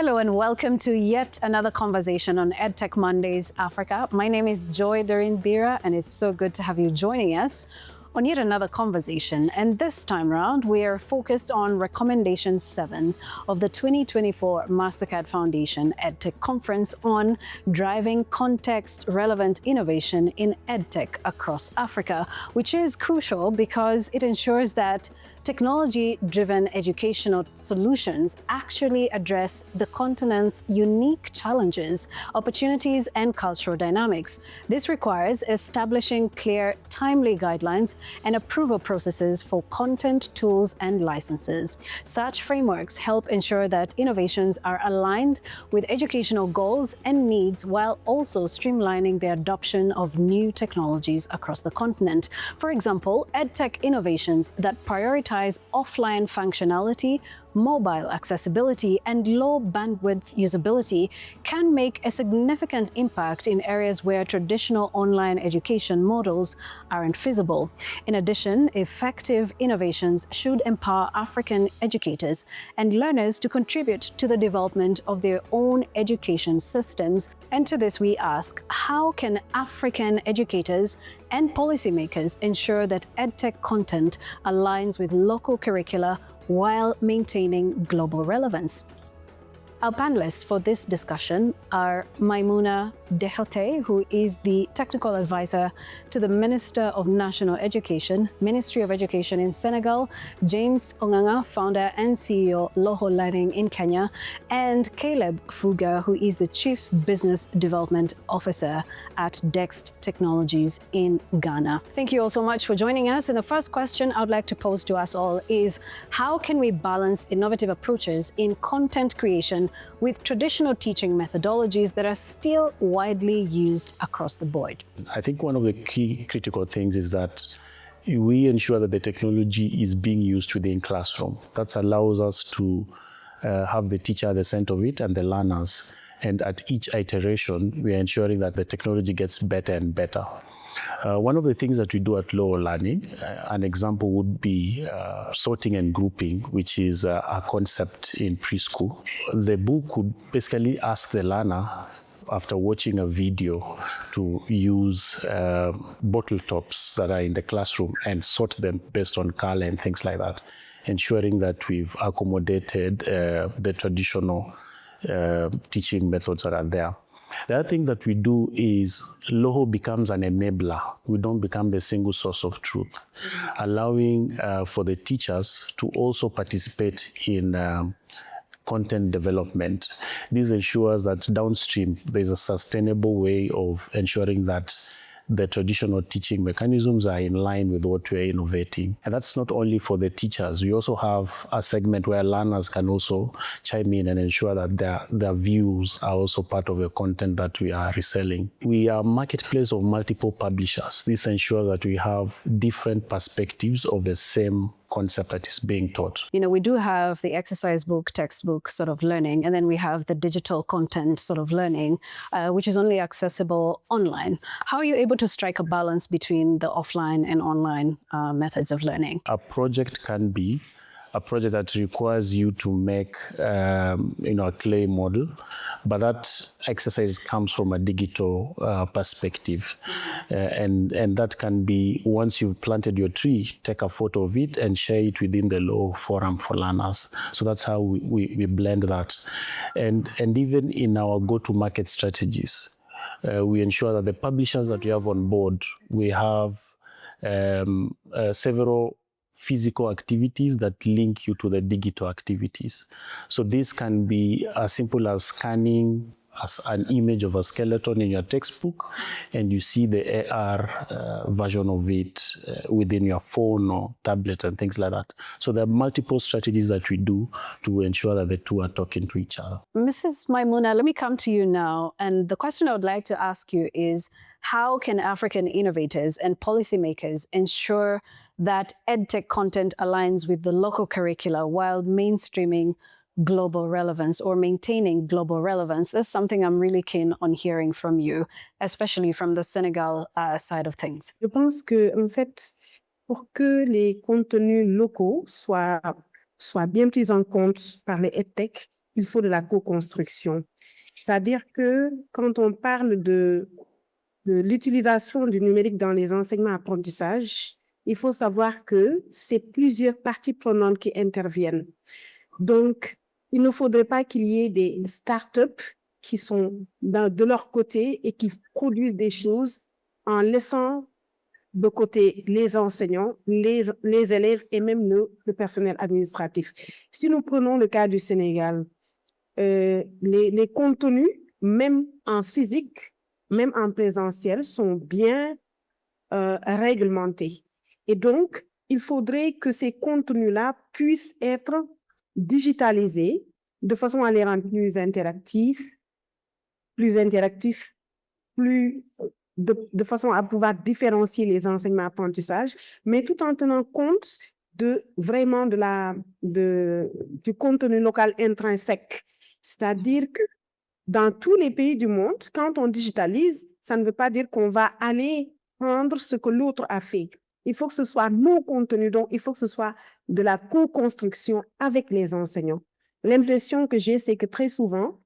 Hello and welcome to yet another conversation on EdTech Mondays Africa. My name is Joy Doreen Bira and it's so good to have you joining us on yet another conversation. And this time around, we are focused on Recommendation 7 of the 2024 MasterCard Foundation EdTech Conference on driving context-relevant innovation in EdTech across Africa, which is crucial because it ensures that technology-driven educational solutions actually address the continent's unique challenges, opportunities, and cultural dynamics. This requires establishing clear, timely guidelines and approval processes for content, tools, and licenses. Such frameworks help ensure that innovations are aligned with educational goals and needs while also streamlining the adoption of new technologies across the continent. For example, EdTech innovations that prioritize offline functionality, mobile accessibility, and low bandwidth usability can make a significant impact in areas where traditional online education models aren't feasible. In addition, effective innovations should empower African educators and learners to contribute to the development of their own education systems. And to this we ask, how can African educators and policymakers ensure that EdTech content aligns with local curricula while maintaining global relevance? Our panelists for this discussion are Maimouna Dehote, who is the Technical Advisor to the Minister of National Education, Ministry of Education in Senegal, James Onganga, Founder and CEO, Loho Learning in Kenya, and Caleb Fuga, who is the Chief Business Development Officer at Dext Technologies in Ghana. Thank you all so much for joining us. And the first question I would like to pose to us all is, how can we balance innovative approaches in content creation with traditional teaching methodologies that are still widely used across the board? I think one of the key critical things is that we ensure that the technology is being used within classroom. That allows us to have the teacher at the center of it and the learners. And at each iteration, we are ensuring that the technology gets better and better. One of the things that we do at Lower Learning, an example would be sorting and grouping, which is a concept in preschool. The book would basically ask the learner, after watching a video, to use bottle tops that are in the classroom and sort them based on color and things like that, ensuring that we've accommodated the traditional teaching methods that are there. The other thing that we do is LOHO becomes an enabler. We don't become the single source of truth, allowing for the teachers to also participate in content development. This ensures that downstream there's a sustainable way of ensuring that the traditional teaching mechanisms are in line with what we're innovating. And that's not only for the teachers. We also have a segment where learners can also chime in and ensure that their views are also part of the content that we are reselling. We are a marketplace of multiple publishers. This ensures that we have different perspectives of the same concept that is being taught. You know, we do have the exercise book, textbook sort of learning, and then we have the digital content sort of learning, which is only accessible online. How are you able to strike a balance between the offline and online methods of learning? A project can be a project that requires you to make a clay model, but that exercise comes from a digital perspective. And that can be, once you've planted your tree, take a photo of it and share it within the Low forum for learners. So that's how we blend that. And even in our go-to-market strategies, we ensure that the publishers that we have on board, we have several physical activities that link you to the digital activities. So this can be as simple as scanning as an image of a skeleton in your textbook, and you see the AR version of it within your phone or tablet and things like that. So there are multiple strategies that we do to ensure that the two are talking to each other. Mrs. Maimouna, let me come to you now. And the question I would like to ask you is, how can African innovators and policymakers ensure that EdTech content aligns with the local curricula while mainstreaming global relevance or maintaining global relevance? That's something I'm really keen on hearing from you, especially from the Senegal side of things. Je pense que, en fait, pour que les contenus locaux soient bien pris en compte par les EdTech, il faut de la co-construction. C'est-à-dire que quand on parle de l'utilisation du numérique dans les enseignements-apprentissages, il faut savoir que c'est plusieurs parties prenantes qui interviennent. Donc, il ne faudrait pas qu'il y ait des startups qui sont de leur côté et qui produisent des choses en laissant de côté les enseignants, les élèves et même le personnel administratif. Si nous prenons le cas du Sénégal, les contenus, même en physique, même en présentiel, sont bien réglementés. Et donc, il faudrait que ces contenus-là puissent être digitalisés de façon à les rendre plus interactifs, de façon à pouvoir différencier les enseignements-apprentissages, mais tout en tenant compte vraiment du contenu local intrinsèque. C'est-à-dire que dans tous les pays du monde, quand on digitalise, ça ne veut pas dire qu'on va aller prendre ce que l'autre a fait. Il faut que ce soit nos contenus, donc il faut que ce soit de la co-construction avec les enseignants. L'impression que j'ai, c'est que très souvent,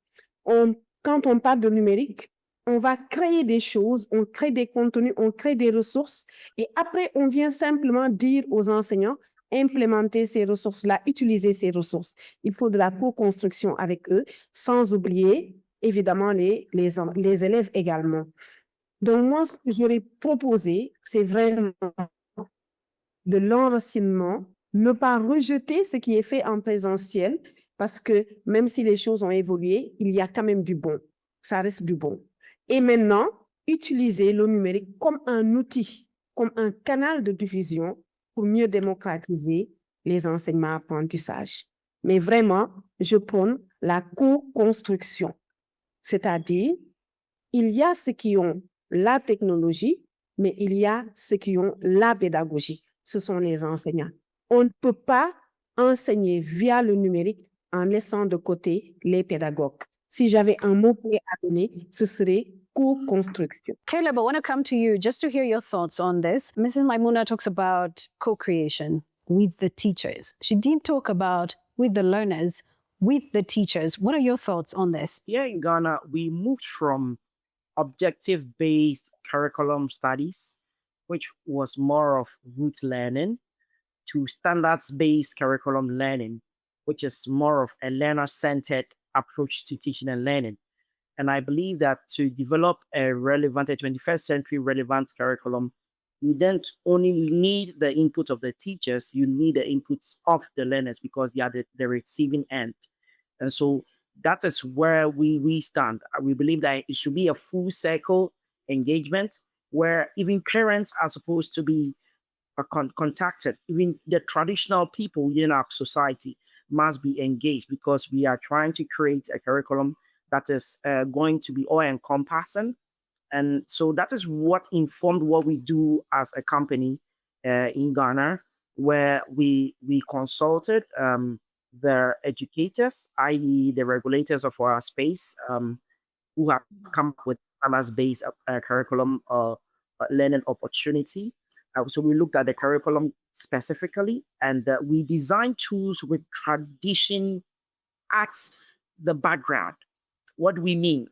quand on parle de numérique, on va créer des choses, on crée des contenus, on crée des ressources, et après, on vient simplement dire aux enseignants, implémenter ces ressources-là, utiliser ces ressources. Il faut de la co-construction avec eux, sans oublier, évidemment, les élèves également. Donc, moi, ce que j'aurais proposé, c'est vraiment de l'enracinement, ne pas rejeter ce qui est fait en présentiel, parce que même si les choses ont évolué, il y a quand même du bon. Ça reste du bon. Et maintenant, utiliser le numérique comme un outil, comme un canal de diffusion pour mieux démocratiser les enseignements-apprentissages. Mais vraiment, je prône la co-construction. C'est-à-dire, il y a ceux qui ont la technologie, mais il y a ceux qui ont la pédagogie. Ce sont les enseignants. On ne peut pas enseigner via le numérique en laissant de côté les pédagogues. Si j'avais un mot-clé à donner, ce serait co-construction. Caleb, I want to come to you just to hear your thoughts on this. Mrs. Maimuna talks about co-creation with the teachers. She did talk about with the learners, with the teachers. What are your thoughts on this? Here in Ghana, we moved from objective-based curriculum studies, which was more of rote learning, to standards-based curriculum learning, which is more of a learner-centered approach to teaching and learning. And I believe that to develop a 21st century relevant curriculum, you don't only need the input of the teachers, you need the inputs of the learners because they are the receiving end. And so that is where we stand. We believe that it should be a full circle engagement where even parents are supposed to be contacted. Even the traditional people in our society must be engaged because we are trying to create a curriculum that is going to be all-encompassing. And so that is what informed what we do as a company in Ghana, where we consulted the educators, i.e. the regulators of our space, who have come up with standards-based curriculum learning opportunity. So we looked at the curriculum specifically, and we designed tools with tradition at the background. What do we mean?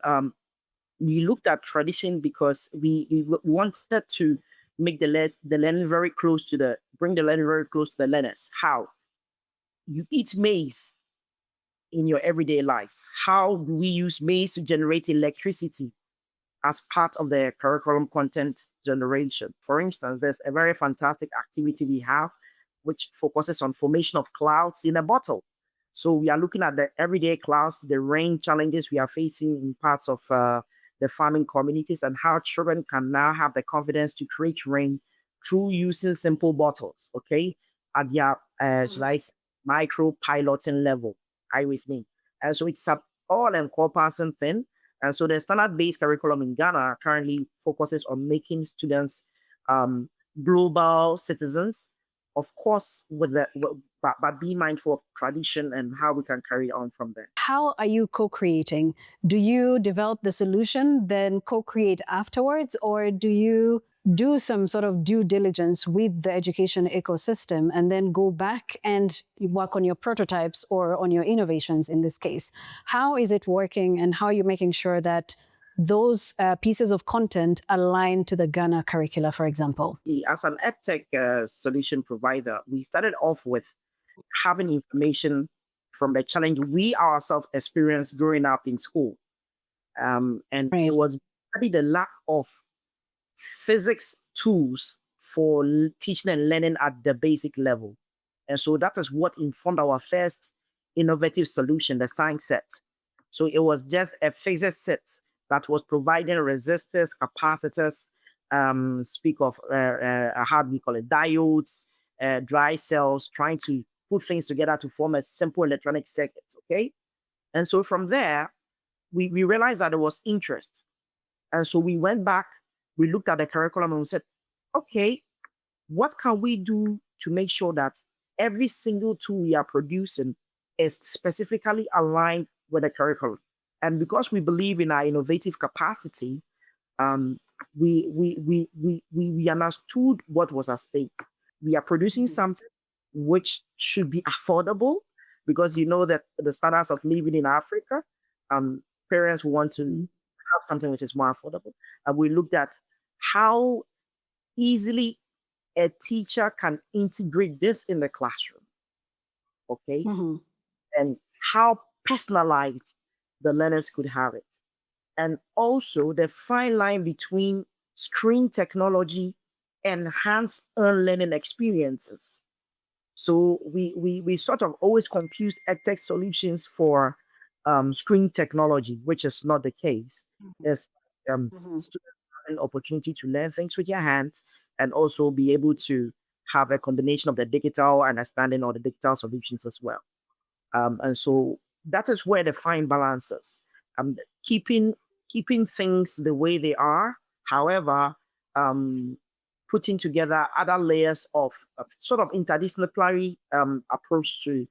We looked at tradition because we wanted to make the learning very close to bring the learning very close to the learners. How? You eat maize in your everyday life. How do we use maize to generate electricity as part of the curriculum content generation? For instance, there's a very fantastic activity we have which focuses on formation of clouds in a bottle. So we are looking at the everyday clouds, the rain challenges we are facing in parts of the farming communities, and how children can now have the confidence to create rain through using simple bottles, okay, at their micro piloting level. Are you with me? And so it's an all-encompassing thing. And so the standard-based curriculum in Ghana currently focuses on making students global citizens, of course, but be mindful of tradition and how we can carry on from there. How are you co-creating? Do you develop the solution, then co-create afterwards, or do you do some sort of due diligence with the education ecosystem and then go back and work on your prototypes or on your innovations in this case. How is it working, and how are you making sure that those pieces of content align to the Ghana curricula, for example? As an EdTech solution provider, we started off with having information from the challenge we ourselves experienced growing up in school. And Right. it was probably the lack of physics tools for teaching and learning at the basic level. And so that is what informed our first innovative solution, the science set. So it was just a physics set that was providing resistors, capacitors, speak of how do we call it, diodes, dry cells, trying to put things together to form a simple electronic circuit, okay? And so from there, we realized that there was interest. And so we went back, we looked at the curriculum and we said, okay, what can we do to make sure that every single tool we are producing is specifically aligned with the curriculum? And because we believe in our innovative capacity, we understood what was at stake. We are producing something which should be affordable, because you know that the standards of living in Africa, parents want to have something which is more affordable. And we looked at how easily a teacher can integrate this in the classroom, okay? Mm-hmm. And how personalized the learners could have it. And also the fine line between screen technology and hands-on learning experiences. So we sort of always confuse EdTech solutions for screen technology, which is not the case. There's students have an opportunity to learn things with your hands and also be able to have a combination of the digital understanding or the digital solutions as well. And so that is where the fine balance is. Keeping things the way they are, however, putting together other layers of sort of interdisciplinary approach to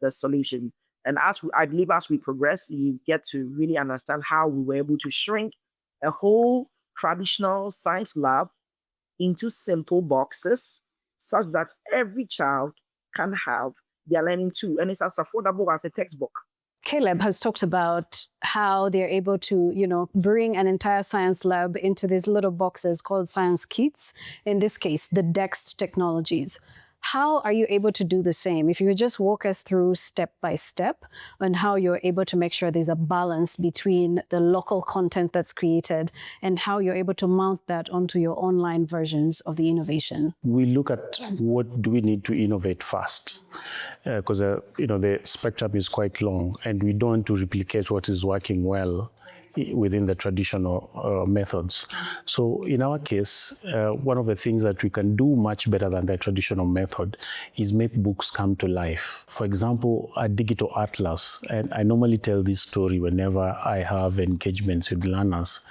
the solution. And I believe as we progress, you get to really understand how we were able to shrink a whole traditional science lab into simple boxes such that every child can have their learning too, and it's as affordable as a textbook. Caleb has talked about how they're able to, bring an entire science lab into these little boxes called science kits. In this case, the DEXT technologies. How are you able to do the same? If you could just walk us through step by step on how you're able to make sure there's a balance between the local content that's created and how you're able to mount that onto your online versions of the innovation. We look at what do we need to innovate fast, because the spectrum is quite long, and we don't want to replicate what is working well within the traditional methods. So in our case, one of the things that we can do much better than the traditional method is make books come to life. For example, a digital atlas, and I normally tell this story whenever I have engagements with learners.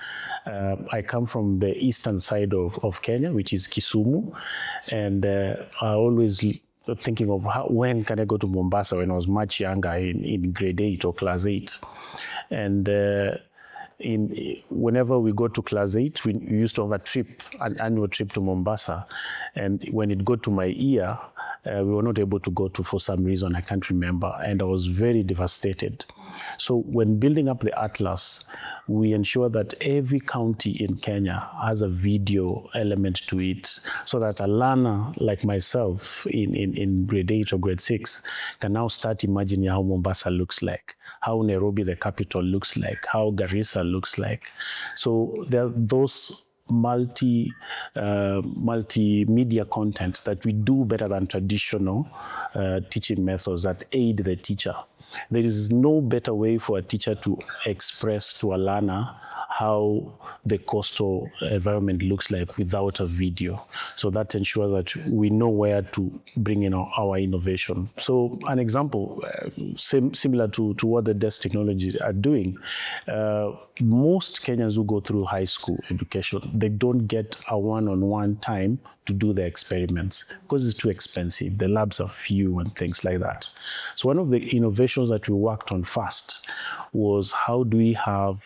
I come from the eastern side of Kenya, which is Kisumu, and I always thinking of when can I go to Mombasa when I was much younger in grade 8 or class 8. And whenever we go to class 8, we used to have an annual trip to Mombasa. And when it got to my ear, we were not able to go to for some reason, I can't remember. And I was very devastated. So when building up the atlas, we ensure that every county in Kenya has a video element to it, so that a learner like myself in grade 8 or grade 6 can now start imagining how Mombasa looks like, how Nairobi, the capital, looks like, how Garissa looks like. So there are those multimedia content that we do better than traditional teaching methods that aid the teacher. There is no better way for a teacher to express to a learner how the coastal environment looks like without a video. So that ensures that we know where to bring in our innovation. So an example, similar to what the DESK technology are doing, most Kenyans who go through high school education, they don't get a one-on-one time to do the experiments because it's too expensive. The labs are few and things like that. So one of the innovations that we worked on first was how do we have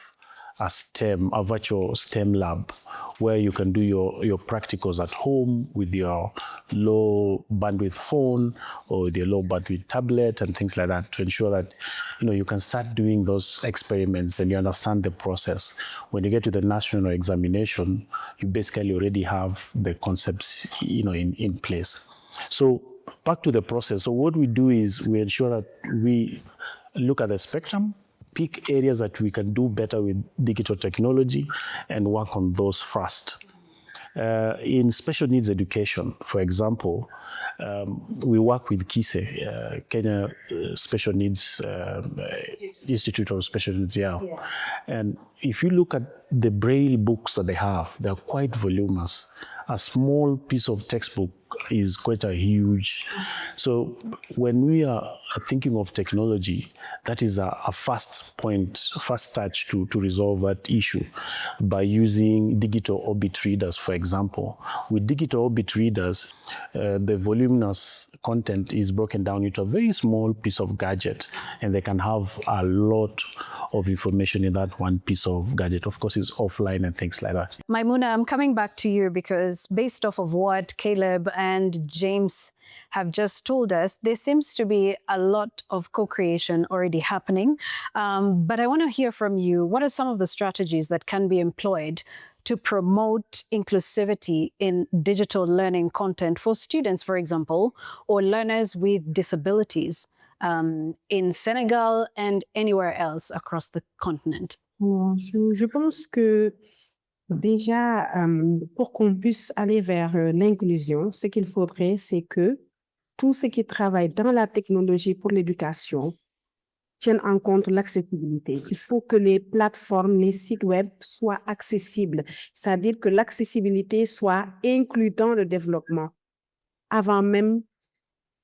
a virtual STEM lab, where you can do your practicals at home with your low bandwidth phone or your low bandwidth tablet and things like that, to ensure that you can start doing those experiments and you understand the process. When you get to the national examination, you basically already have the concepts in place. So back to the process. So what we do is we ensure that we look at the spectrum, pick areas that we can do better with digital technology, and work on those first. In special needs education, for example, we work with KISE, Kenya Special Needs Institute of Special Needs. Yeah. And if you look at the Braille books that they have, they're quite voluminous. A small piece of textbook is quite a huge. So when we are thinking of technology, that is a first touch to resolve that issue by using digital orbit readers, for example. With digital orbit readers, the voluminous content is broken down into a very small piece of gadget, and they can have a lot of information in that one piece of gadget. Of course, it's offline and things like that. Maimuna, I'm coming back to you because based off of what Caleb and James have just told us, there seems to be a lot of co-creation already happening. But I want to hear from you. What are some of the strategies that can be employed to promote inclusivity in digital learning content for students, for example, or learners with disabilities in Senegal and anywhere else across the continent? Je pense que déjà, pour qu'on puisse aller vers l'inclusion, ce qu'il faudrait, c'est que tous ceux qui travaillent dans la technologie pour l'éducation tiennent en compte l'accessibilité. Il faut que les plateformes, les sites web soient accessibles, c'est-à-dire que l'accessibilité soit inclue dans le développement avant même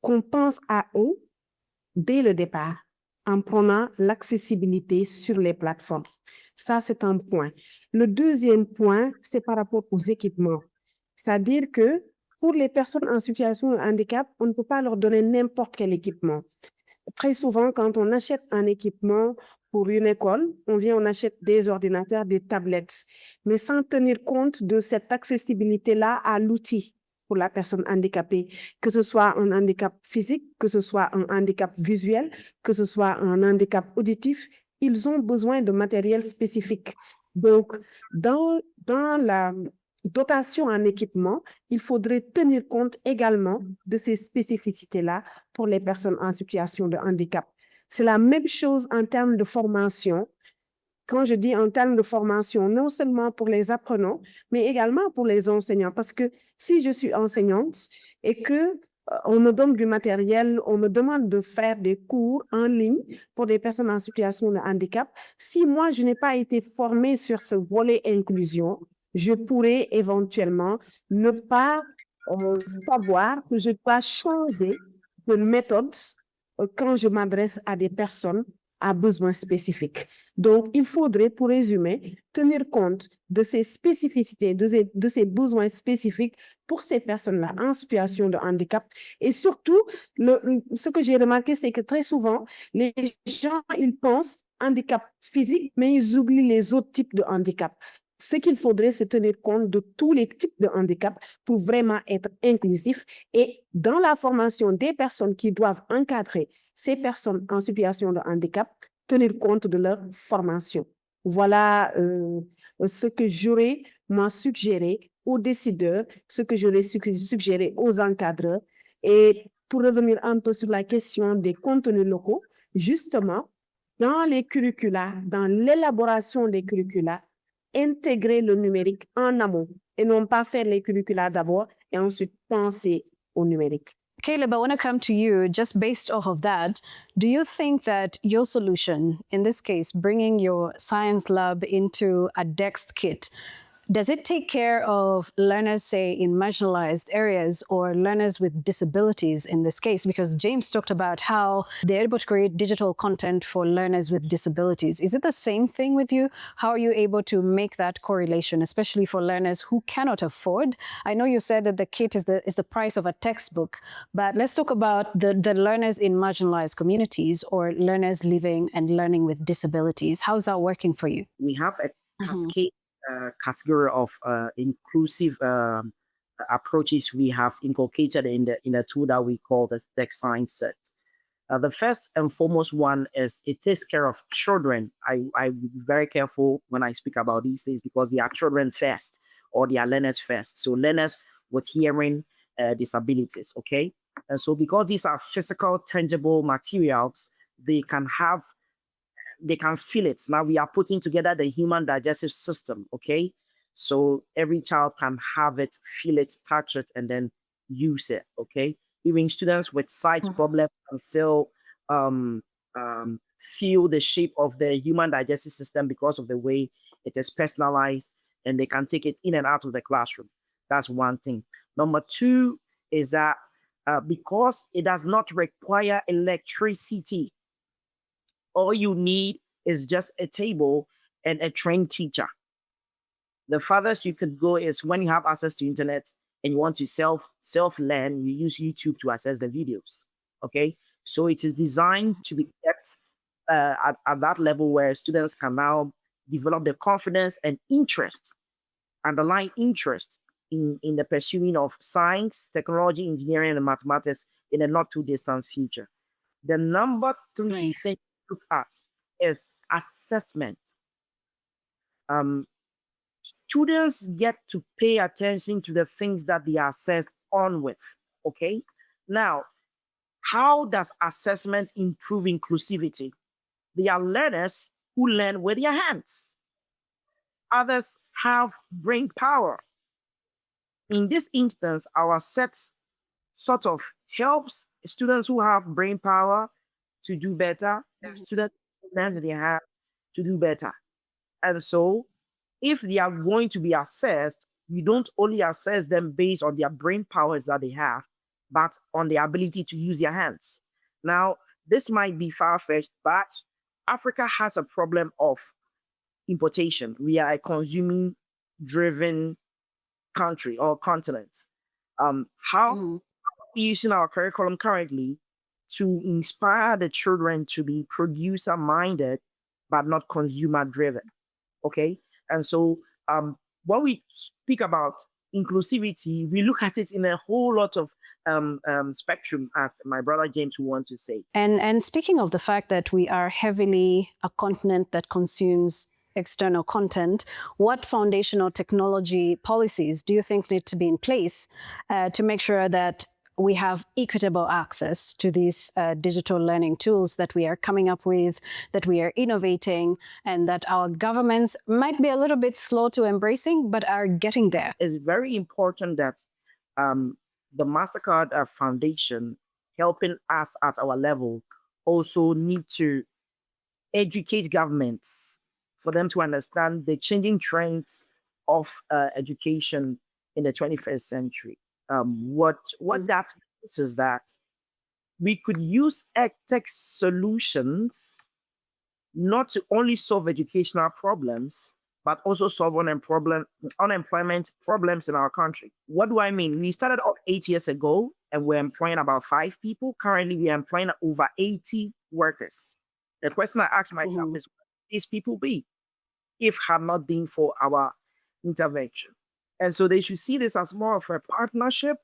qu'on pense à eux dès le départ, en prenant l'accessibilité sur les plateformes. Ça, c'est un point. Le deuxième point, c'est par rapport aux équipements. C'est-à-dire que pour les personnes en situation de handicap, on ne peut pas leur donner n'importe quel équipement. Très souvent, quand on achète un équipement pour une école, on achète des ordinateurs, des tablettes, mais sans tenir compte de cette accessibilité-là à l'outil pour la personne handicapée, que ce soit un handicap physique, que ce soit un handicap visuel, que ce soit un handicap auditif, ils ont besoin de matériel spécifique. Donc, dans la dotation en équipement, il faudrait tenir compte également de ces spécificités-là pour les personnes en situation de handicap. C'est la même chose en termes de formation. Quand je dis en termes de formation, non seulement pour les apprenants, mais également pour les enseignants. Parce que si je suis enseignante et que on me donne du matériel, on me demande de faire des cours en ligne pour des personnes en situation de handicap, si moi, je n'ai pas été formée sur ce volet inclusion, je pourrais éventuellement ne pas savoir que je dois changer de méthode quand je m'adresse à des personnes à besoins spécifiques. Donc, il faudrait, pour résumer, tenir compte de ces spécificités, de ces besoins spécifiques pour ces personnes-là en situation de handicap. Et surtout, ce que j'ai remarqué, c'est que très souvent, les gens, ils pensent handicap physique, mais ils oublient les autres types de handicap. Ce qu'il faudrait, c'est tenir compte de tous les types de handicap pour vraiment être inclusif. Et dans la formation des personnes qui doivent encadrer ces personnes en situation de handicap, tenir compte de leur formation. Voilà ce que j'aurais moi suggéré aux décideurs, ce que j'aurais suggéré aux encadreurs. Et pour revenir un peu sur la question des contenus locaux, justement, dans les curricula, dans l'élaboration des curricula, intégrer le numérique en amont et non pas faire les curricula d'abord et ensuite penser au numérique. Caleb, I want to come to you just based off of that. Do you think that your solution, in this case, bringing your science lab into a DEX kit, does it take care of learners, say, in marginalized areas or learners with disabilities in this case? Because James talked about how they're able to create digital content for learners with disabilities. Is it the same thing with you? How are you able to make that correlation, especially for learners who cannot afford? I know you said that the kit is the price of a textbook, but let's talk about the learners in marginalized communities or learners living and learning with disabilities. How's that working for you? We have cascade category of inclusive approaches we have inculcated in the tool that we call the tech science set. The first and foremost one is it takes care of children. I be very careful when I speak about these things because they are children first or they are learners first. So learners with hearing disabilities, okay? And so because these are physical, tangible materials, they can feel it. Now we are putting together the human digestive system, okay? So every child can have it, feel it, touch it, and then use it, okay? Even students with sight problems can still um, feel the shape of the human digestive system because of the way it is personalized, and they can take it in and out of the classroom. That's one thing. Number two is that because it does not require electricity, all you need is just a table and a trained teacher. The farthest you could go is when you have access to internet and you want to self learn, you use YouTube to access the videos. Okay, so it is designed to be kept at that level where students can now develop the confidence and interest, underlying interest in the pursuing of science, technology, engineering, and mathematics in a not too distant future. The number three thing to look at is assessment. Students get to pay attention to the things that they are assessed on with. Okay. Now, how does assessment improve inclusivity? They are learners who learn with their hands. Others have brain power. In this instance, our set sort of helps students who have brain power to do better, and students who learn with their hands to do better. And so, if they are going to be assessed, we don't only assess them based on their brain powers that they have, but on their ability to use their hands. Now, this might be far-fetched, but Africa has a problem of importation. We are a consuming driven country or continent. How are we using our curriculum currently to inspire the children to be producer minded but not consumer driven? Okay. And so when we speak about inclusivity, we look at it in a whole lot of spectrum, as my brother James would want to say. And speaking of the fact that we are heavily a continent that consumes external content, what foundational technology policies do you think need to be in place to make sure that we have equitable access to these digital learning tools that we are coming up with, that we are innovating, and that our governments might be a little bit slow to embracing, but are getting there? It's very important that the MasterCard Foundation, helping us at our level, also need to educate governments for them to understand the changing trends of education in the 21st century. What that means is that we could use EdTech solutions not to only solve educational problems, but also solve unemployment problems in our country. What do I mean? We started off 8 years ago and we're employing about 5 people. Currently, we are employing over 80 workers. The question I ask myself is, what would these people be if had not been for our intervention? And so they should see this as more of a partnership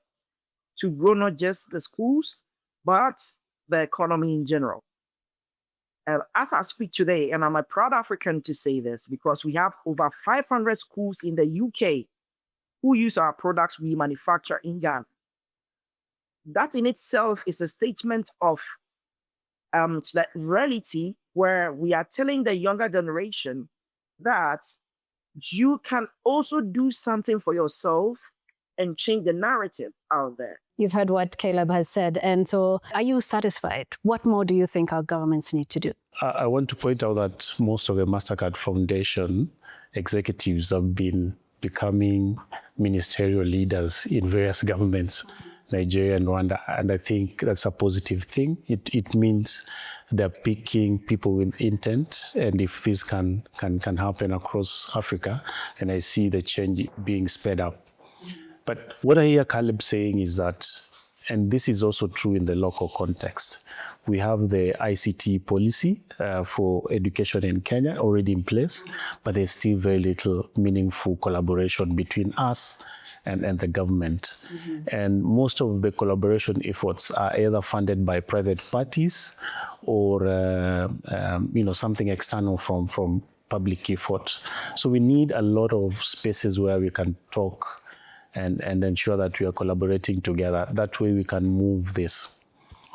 to grow not just the schools, but the economy in general. And as I speak today, and I'm a proud African to say this, because we have over 500 schools in the UK who use our products we manufacture in Ghana. That in itself is a statement of that reality where we are telling the younger generation that you can also do something for yourself and change the narrative out there. You've heard what Caleb has said. And so are you satisfied? What more do you think our governments need to do? I want to point out that most of the MasterCard Foundation executives have been becoming ministerial leaders in various governments, Nigeria and Rwanda. And I think that's a positive thing. It means they're picking people with intent. And if this can happen across Africa, and I see the change being sped up. But what I hear Caleb saying is that And this is also true in the local context. We have the ICT policy for education in Kenya already in place, but there's still very little meaningful collaboration between us and the government. And most of the collaboration efforts are either funded by private parties or something external from public effort. So we need a lot of spaces where we can talk and ensure that we are collaborating together. That way we can move this.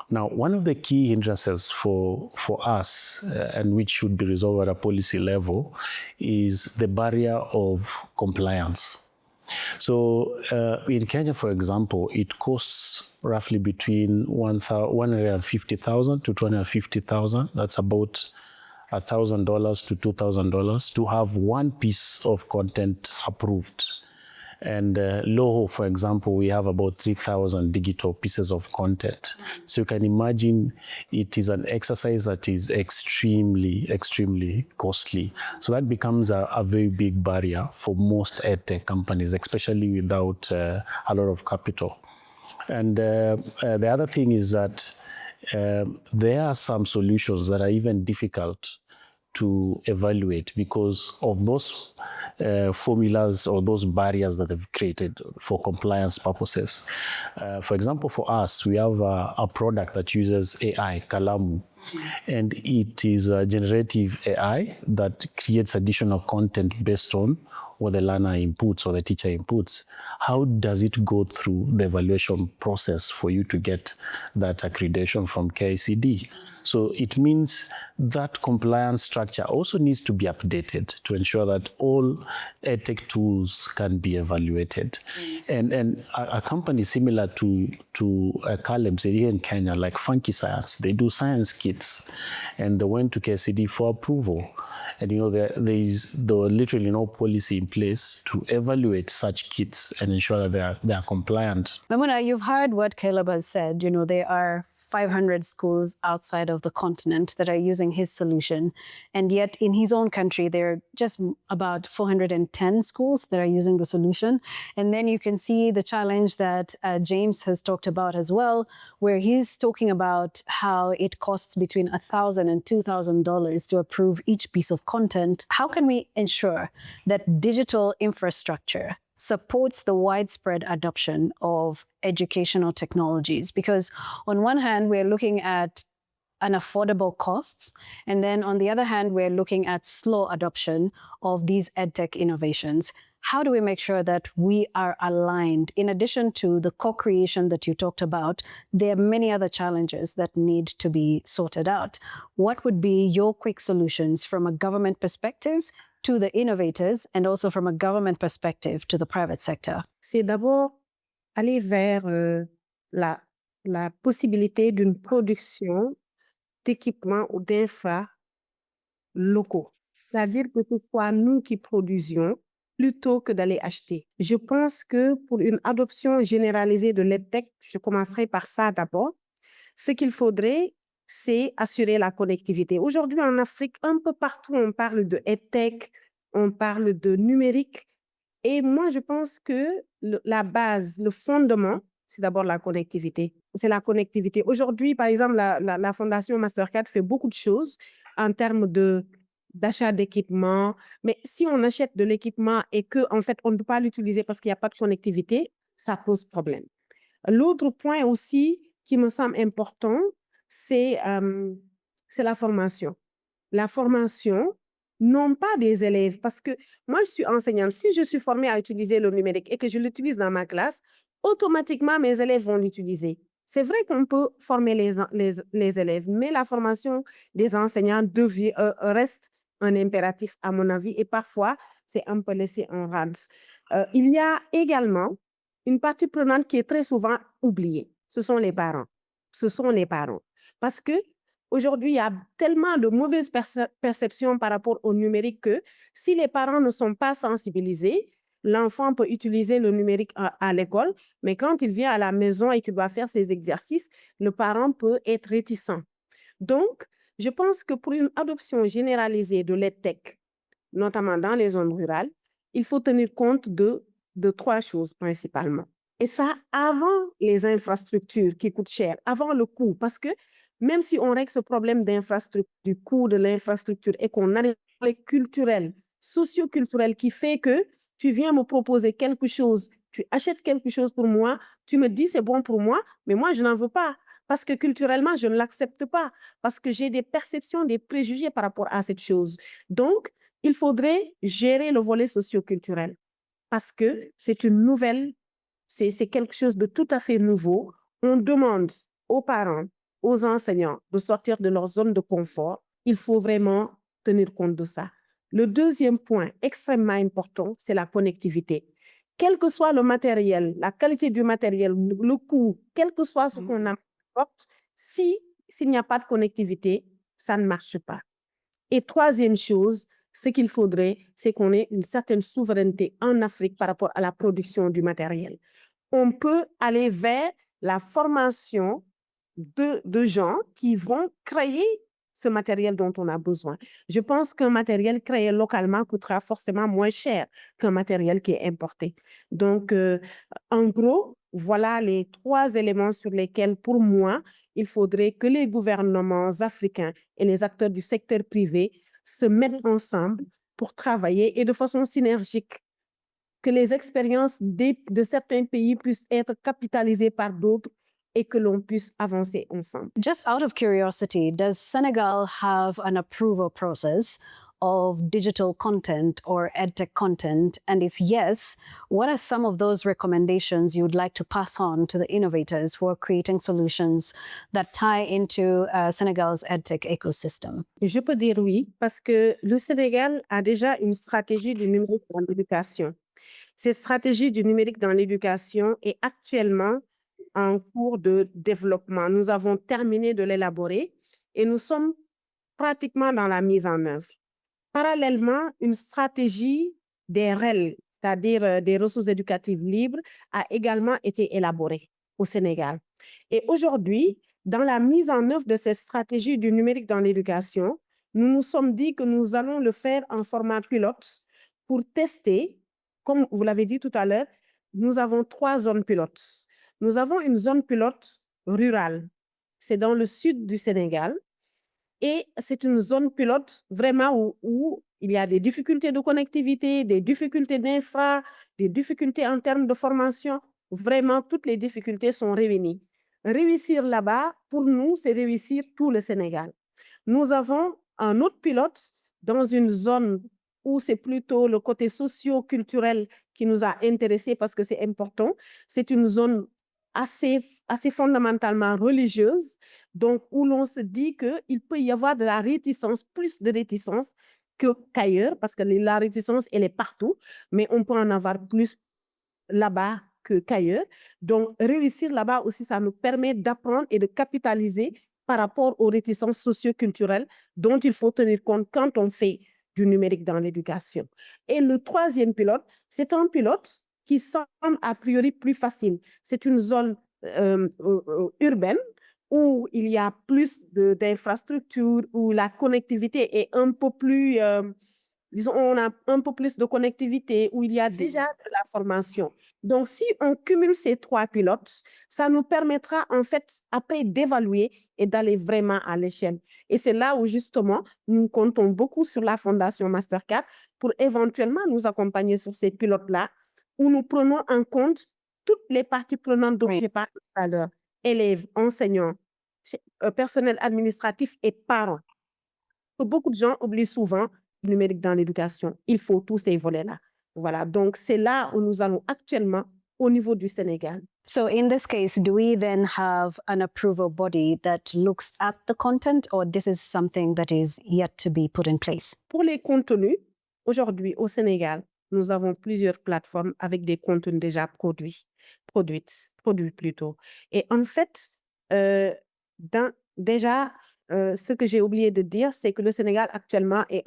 Now, one of the key hindrances for us, and which should be resolved at a policy level, is the barrier of compliance. So in Kenya, for example, it costs roughly between 150,000 to 250,000. That's about $1,000 to $2,000 to have one piece of content approved. And Loho, for example, we have about 3,000 digital pieces of content. So you can imagine it is an exercise that is extremely, extremely costly. So that becomes a very big barrier for most EdTech companies, especially without a lot of capital. And the other thing is that there are some solutions that are even difficult to evaluate because of those formulas or those barriers that they've created for compliance purposes. For example, for us, we have a product that uses AI, Kalamu, and it is a generative AI that creates additional content based on what the learner inputs or the teacher inputs. How does it go through the evaluation process for you to get that accreditation from KICD? So it means that compliance structure also needs to be updated to ensure that all EdTech tools can be evaluated. And a company similar to Caleb here in Kenya, like Funky Science, they do science kits, and they went to KICD for approval. And there is literally no policy in place to evaluate such kits and ensure that they are compliant. Maimuna, you've heard what Caleb has said. There are 500 schools outside of the continent that are using his solution. And yet in his own country, there are just about 410 schools that are using the solution. And then you can see the challenge that James has talked about as well, where he's talking about how it costs between $1,000 and $2,000 to approve each piece of content. How can we ensure that digital infrastructure supports the widespread adoption of educational technologies? Because on one hand, we're looking at unaffordable costs, and then on the other hand, we're looking at slow adoption of these EdTech innovations. How do we make sure that we are aligned? In addition to the co-creation that you talked about, there are many other challenges that need to be sorted out. What would be your quick solutions from a government perspective to the innovators and also from a government perspective to the private sector? C'est d'abord aller vers la possibilité d'une production d'équipements ou d'infra locaux. C'est-à-dire que ce soit nous qui produisions plutôt que d'aller acheter. Je pense que pour une adoption généralisée de l'EdTech, je commencerai par ça d'abord. Ce qu'il faudrait, c'est assurer la connectivité. Aujourd'hui, en Afrique, un peu partout, on parle de EdTech, on parle de numérique. Et moi, je pense que la base, le fondement, c'est d'abord la connectivité. C'est la connectivité. Aujourd'hui, par exemple, la Fondation Mastercard fait beaucoup de choses en termes d'achat d'équipement. Mais si on achète de l'équipement et qu'en fait, on ne peut pas l'utiliser parce qu'il n'y a pas de connectivité, ça pose problème. L'autre point aussi qui me semble important, c'est la formation. La formation, non pas des élèves, parce que moi, je suis enseignante. Si je suis formée à utiliser le numérique et que je l'utilise dans ma classe, automatiquement, mes élèves vont l'utiliser. C'est vrai qu'on peut former les élèves, mais la formation des enseignants reste un impératif, à mon avis, et parfois, c'est un peu laissé en rade. Il y a également une partie prenante qui est très souvent oubliée. Ce sont les parents. Ce sont les parents. Parce que aujourd'hui, il y a tellement de mauvaises perceptions par rapport au numérique que si les parents ne sont pas sensibilisés, l'enfant peut utiliser le numérique à l'école, mais quand il vient à la maison et qu'il doit faire ses exercices, le parent peut être réticent. Donc, je pense que pour une adoption généralisée de l'EdTech, notamment dans les zones rurales, il faut tenir compte de trois choses principalement. Et ça, avant les infrastructures qui coûtent cher, avant le coût. Parce que même si on règle ce problème d'infrastructure, du coût de l'infrastructure et qu'on a les culturels, socio-culturels qui fait que tu viens me proposer quelque chose, tu achètes quelque chose pour moi, tu me dis c'est bon pour moi, mais moi je n'en veux pas. Parce que culturellement, je ne l'accepte pas. Parce que j'ai des perceptions, des préjugés par rapport à cette chose. Donc, il faudrait gérer le volet socio-culturel. Parce que c'est une nouvelle, c'est quelque chose de tout à fait nouveau. On demande aux parents, aux enseignants de sortir de leur zone de confort. Il faut vraiment tenir compte de ça. Le deuxième point extrêmement important, c'est la connectivité. Quel que soit le matériel, la qualité du matériel, le coût, quel que soit ce qu'on apporte, s'il n'y a pas de connectivité, ça ne marche pas. Et troisième chose, ce qu'il faudrait, c'est qu'on ait une certaine souveraineté en Afrique par rapport à la production du matériel. On peut aller vers la formation de gens qui vont créer ce matériel dont on a besoin. Je pense qu'un matériel créé localement coûtera forcément moins cher qu'un matériel qui est importé. Donc, en gros, voilà les 3 éléments sur lesquels, pour moi, il faudrait que les gouvernements africains et les acteurs du secteur privé se mettent ensemble pour travailler et de façon synergique, que les expériences de certains pays puissent être capitalisées par d'autres et que l'on puisse avancer ensemble. Just out of curiosity, does Senegal have an approval process of digital content or EdTech content? And if yes, what are some of those recommendations you would like to pass on to the innovators who are creating solutions that tie into Senegal's EdTech ecosystem? Je peux dire oui, parce que le Sénégal a déjà une stratégie du numérique dans l'éducation. Cette stratégie du numérique dans l'éducation est actuellement en cours de développement. Nous avons terminé de l'élaborer et nous sommes pratiquement dans la mise en œuvre. Parallèlement, une stratégie des REL, c'est-à-dire des ressources éducatives libres, a également été élaborée au Sénégal. Et aujourd'hui, dans la mise en œuvre de cette stratégie du numérique dans l'éducation, nous nous sommes dit que nous allons le faire en format pilote pour tester. Comme vous l'avez dit tout à l'heure, nous avons 3 zones pilotes. Nous avons une zone pilote rurale. C'est dans le sud du Sénégal. Et c'est une zone pilote vraiment où il y a des difficultés de connectivité, des difficultés d'infra, des difficultés en termes de formation. Vraiment, toutes les difficultés sont réunies. Réussir là-bas, pour nous, c'est réussir tout le Sénégal. Nous avons un autre pilote dans une zone où c'est plutôt le côté socio-culturel qui nous a intéressés parce que c'est important. C'est une zone assez fondamentalement religieuse, donc où l'on se dit qu'il peut y avoir de la réticence, plus de réticence qu'ailleurs, parce que la réticence, elle est partout, mais on peut en avoir plus là-bas qu'ailleurs. Donc, réussir là-bas aussi, ça nous permet d'apprendre et de capitaliser par rapport aux réticences socio-culturelles dont il faut tenir compte quand on fait du numérique dans l'éducation. Et le troisième pilote, c'est un pilote qui semble a priori plus facile. C'est une zone urbaine où il y a plus d'infrastructures, où la connectivité est un peu plus, disons, on a un peu plus de connectivité, où il y a déjà de la formation. Donc, si on cumule ces 3 pilotes, ça nous permettra en fait après d'évaluer et d'aller vraiment à l'échelle. Et c'est là où justement, nous comptons beaucoup sur la Fondation Mastercard pour éventuellement nous accompagner sur ces pilotes-là, où nous prenons en compte toutes les parties prenantes dont j'ai parlé tout à l'heure, élèves, enseignants, personnel administratif et parents. Beaucoup de gens oublient souvent le numérique dans l'éducation. Il faut tous ces volets-là. Voilà, donc c'est là où nous allons actuellement au niveau du Sénégal. So in this case, do we then have an approval body that looks at the content, or this is something that is yet to be put in place? Pour les contenus, aujourd'hui au Sénégal, nous avons plusieurs plateformes avec des contenus déjà produits plutôt. Et en fait, déjà, ce que j'ai oublié de dire, c'est que le Sénégal actuellement est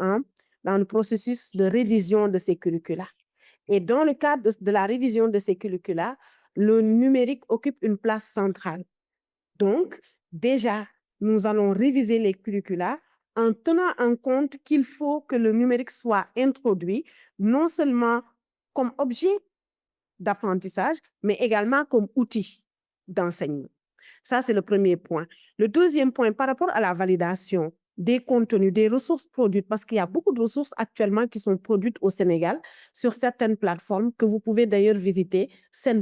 dans le processus de révision de ses curricula. Et dans le cadre de la révision de ces curricula, le numérique occupe une place centrale. Donc, déjà, nous allons réviser les curricula en tenant en compte qu'il faut que le numérique soit introduit non seulement comme objet d'apprentissage, mais également comme outil d'enseignement. Ça, c'est le premier point. Le deuxième point, par rapport à la validation des contenus, des ressources produites, parce qu'il y a beaucoup de ressources actuellement qui sont produites au Sénégal sur certaines plateformes que vous pouvez d'ailleurs visiter,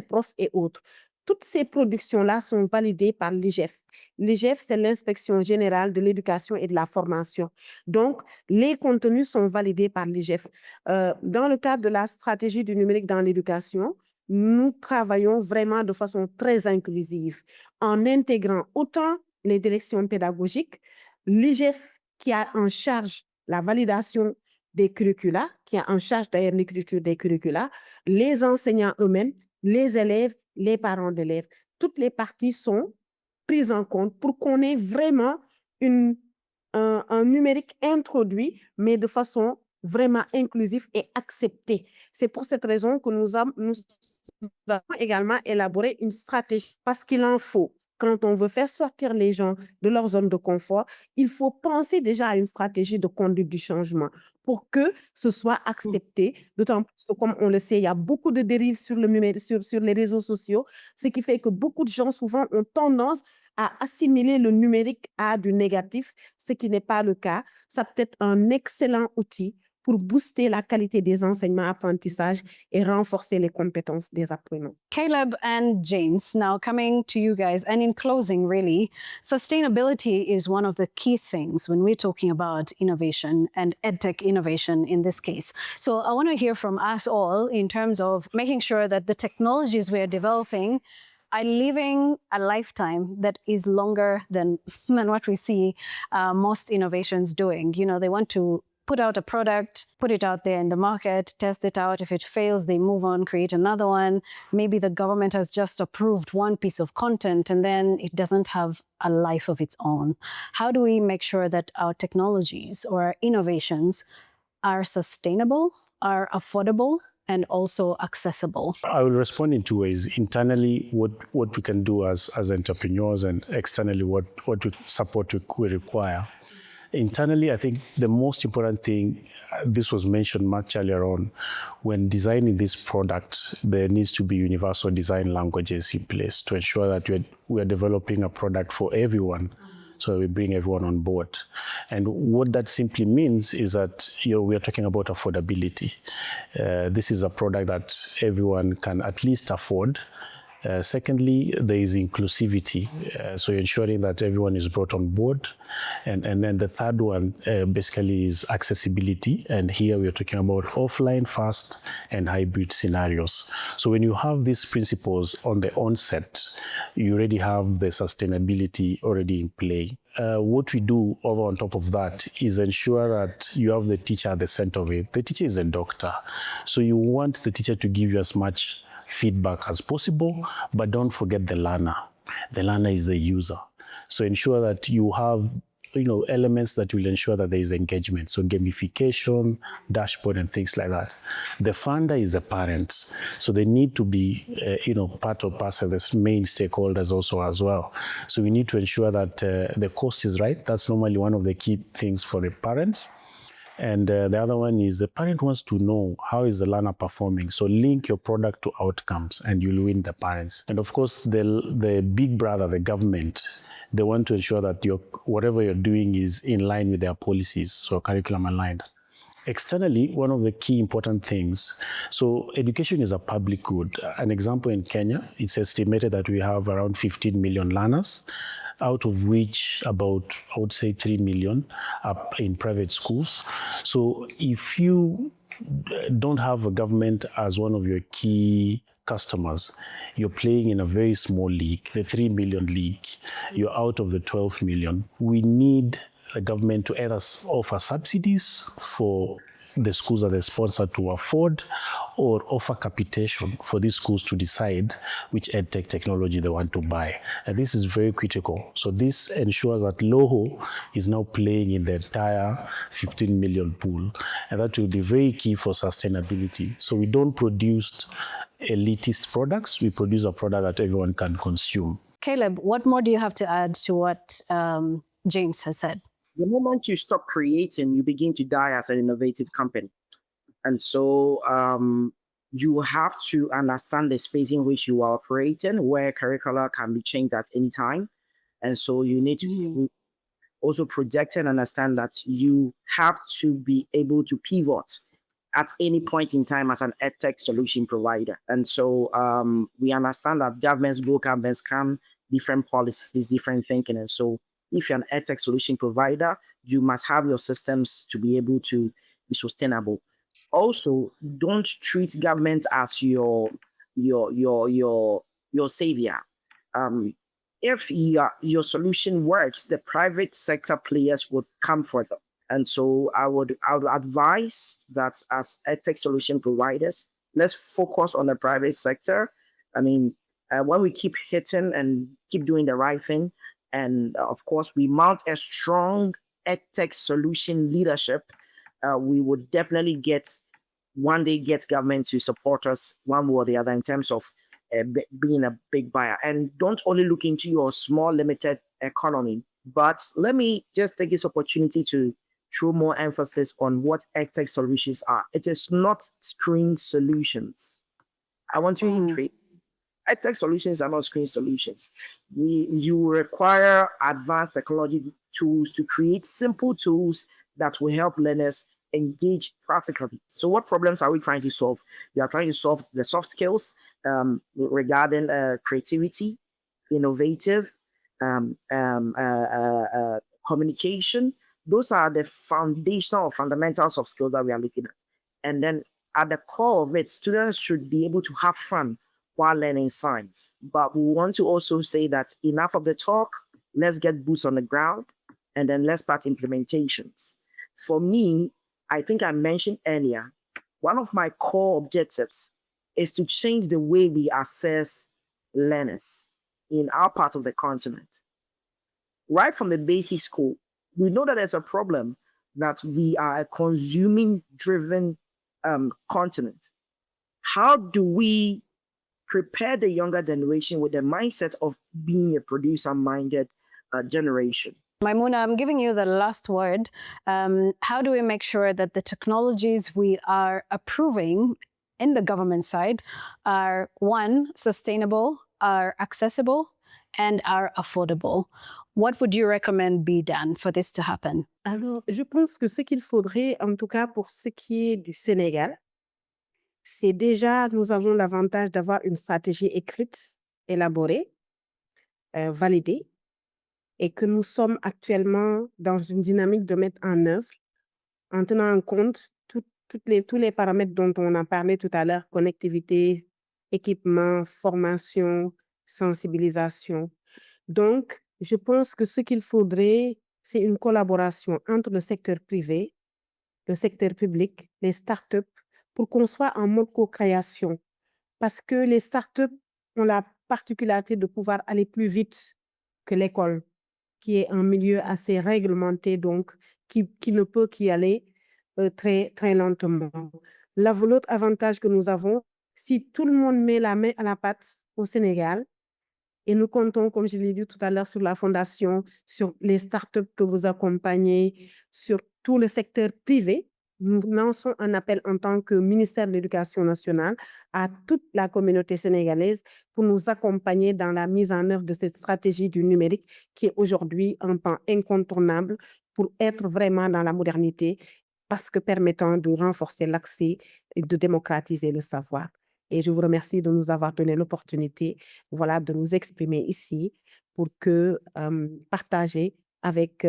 Prof et autres. Toutes ces productions-là sont validées par l'IGF. L'IGF, c'est l'Inspection générale de l'éducation et de la formation. Donc, les contenus sont validés par l'IGF. Dans le cadre de la stratégie du numérique dans l'éducation, nous travaillons vraiment de façon très inclusive en intégrant autant les directions pédagogiques, l'IGF qui a en charge la validation des curricula, qui a en charge d'ailleurs l'écriture des curricula, les enseignants eux-mêmes, les élèves, les parents d'élèves. Toutes les parties sont prises en compte pour qu'on ait vraiment un numérique introduit, mais de façon vraiment inclusive et acceptée. C'est pour cette raison que nous avons également élaboré une stratégie, parce qu'il en faut. Quand on veut faire sortir les gens de leur zone de confort, il faut penser déjà à une stratégie de conduite du changement pour que ce soit accepté. D'autant plus que, comme on le sait, il y a beaucoup de dérives sur le numérique, sur les réseaux sociaux, ce qui fait que beaucoup de gens souvent ont tendance à assimiler le numérique à du négatif, ce qui n'est pas le cas. Ça peut être un excellent outil pour booster la qualité des enseignements apprentissages et renforcer les compétences des apprenants. Caleb and James, now coming to you guys, and in closing, really, sustainability is one of the key things when we're talking about innovation and EdTech innovation in this case. So I want to hear from us all in terms of making sure that the technologies we're developing are living a lifetime that is longer than what we see most innovations doing. You know, they want to put out a product, put it out there in the market, test it out. If it fails, they move on, create another one. Maybe the government has just approved one piece of content and then it doesn't have a life of its own. How do we make sure that our technologies or our innovations are sustainable, are affordable, and also accessible? I will respond in two ways. Internally, what we can do as entrepreneurs, and externally, what support we require. Internally, I think the most important thing, this was mentioned much earlier on, when designing this product, there needs to be universal design languages in place to ensure that we are developing a product for everyone. So we bring everyone on board. And what that simply means is that we are talking about affordability. This is a product that everyone can at least afford. Secondly, there is inclusivity, so ensuring that everyone is brought on board. And then the third one basically is accessibility. And here we are talking about offline, fast, and hybrid scenarios. So when you have these principles on the onset, you already have the sustainability already in play. What we do over on top of that is ensure that you have the teacher at the center of it. The teacher is a doctor. So you want the teacher to give you as much feedback as possible, but don't forget the learner. The learner is the user. So ensure that you have elements that will ensure that there is engagement. So gamification, dashboard, and things like that. The funder is the parent. So they need to be, part of parcel, the main stakeholders also as well. So we need to ensure that the cost is right. That's normally one of the key things for the parent. And the other one is the parent wants to know how is the learner performing. So link your product to outcomes and you'll win the parents. And of course, the big brother, the government, they want to ensure that whatever you're doing is in line with their policies, so curriculum aligned. Externally, one of the key important things, so education is a public good. An example in Kenya, it's estimated that we have around 15 million learners, out of which about, I would say, 3 million are in private schools. So if you don't have a government as one of your key customers, you're playing in a very small league, the 3 million league. You're out of the 12 million. We need the government to either offer subsidies for the schools that they sponsor to afford, or offer capitation for these schools to decide which EdTech technology they want to buy. And this is very critical. So this ensures that LOHO is now playing in the entire 15 million pool. And that will be very key for sustainability. So we don't produce elitist products, we produce a product that everyone can consume. Caleb, what more do you have to add to what James has said? The moment you stop creating, you begin to die as an innovative company. And so you have to understand the space in which you are operating, where curricula can be changed at any time. And so you need to also project and understand that you have to be able to pivot at any point in time as an EdTech solution provider. And so we understand that local governments can different policies, different thinking. And so if you're an EdTech solution provider, you must have your systems to be able to be sustainable. Also, don't treat government as your savior. If your solution works, the private sector players would come for them. And so I would advise that as EdTech solution providers, let's focus on the private sector. I mean, when we keep hitting and keep doing the right thing, and of course, we mount a strong EdTech solution leadership, we would definitely one day get government to support us one way or the other in terms of being a big buyer. And don't only look into your small, limited economy, but let me just take this opportunity to throw more emphasis on what EdTech solutions are. It is not screen solutions. I want to reiterate. EdTech solutions are not screen solutions. You require advanced technology tools to create simple tools that will help learners engage practically. So what problems are we trying to solve? We are trying to solve the soft skills regarding creativity, innovative, communication. Those are the foundational or fundamentals of skills that we are looking at. And then at the core of it, students should be able to have fun while learning science. But we want to also say that enough of the talk, let's get boots on the ground, and then let's start implementations. For me, I think I mentioned earlier, one of my core objectives is to change the way we assess learners in our part of the continent. Right from the basic school, we know that there's a problem that we are a consuming-driven continent. How do we prepare the younger generation with the mindset of being a producer-minded generation? Maimuna, I'm giving you the last word. How do we make sure that the technologies we are approving in the government side are, one, sustainable, are accessible, and are affordable? What would you recommend be done for this to happen? Alors, je pense que ce qu'il faudrait, en tout cas pour ce qui est du Sénégal, c'est déjà, nous avons l'avantage d'avoir une stratégie écrite, élaborée, validée, et que nous sommes actuellement dans une dynamique de mettre en œuvre, en tenant en compte tous les paramètres dont on a parlé tout à l'heure, connectivité, équipement, formation, sensibilisation. Donc, je pense que ce qu'il faudrait, c'est une collaboration entre le secteur privé, le secteur public, les startups, pour qu'on soit en mode co-création. Parce que les startups ont la particularité de pouvoir aller plus vite que l'école, qui est un milieu assez réglementé, donc qui ne peut qu'y aller très, très lentement. L'autre avantage que nous avons, si tout le monde met la main à la pâte au Sénégal, et nous comptons, comme je l'ai dit tout à l'heure, sur la fondation, sur les startups que vous accompagnez, sur tout le secteur privé, nous lançons un appel en tant que ministère de l'Éducation nationale à toute la communauté sénégalaise pour nous accompagner dans la mise en œuvre de cette stratégie du numérique qui est aujourd'hui un pan incontournable pour être vraiment dans la modernité parce que permettant de renforcer l'accès et de démocratiser le savoir. Et je vous remercie de nous avoir donné l'opportunité, voilà, de nous exprimer ici pour que partager avec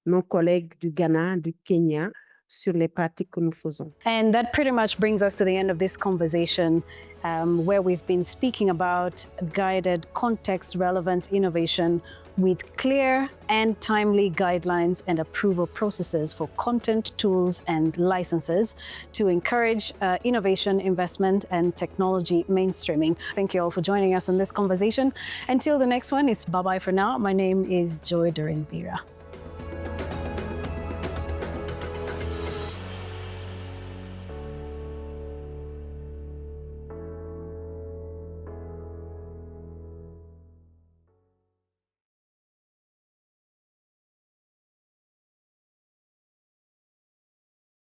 nos collègues du Ghana, du Kenya, sur les pratiques que nous faisons. And that pretty much brings us to the end of this conversation where we've been speaking about guided, context-relevant innovation with clear and timely guidelines and approval processes for content, tools, and licenses to encourage innovation, investment, and technology mainstreaming. Thank you all for joining us on this conversation. Until the next one, it's bye-bye for now. My name is Joy Durin Bira.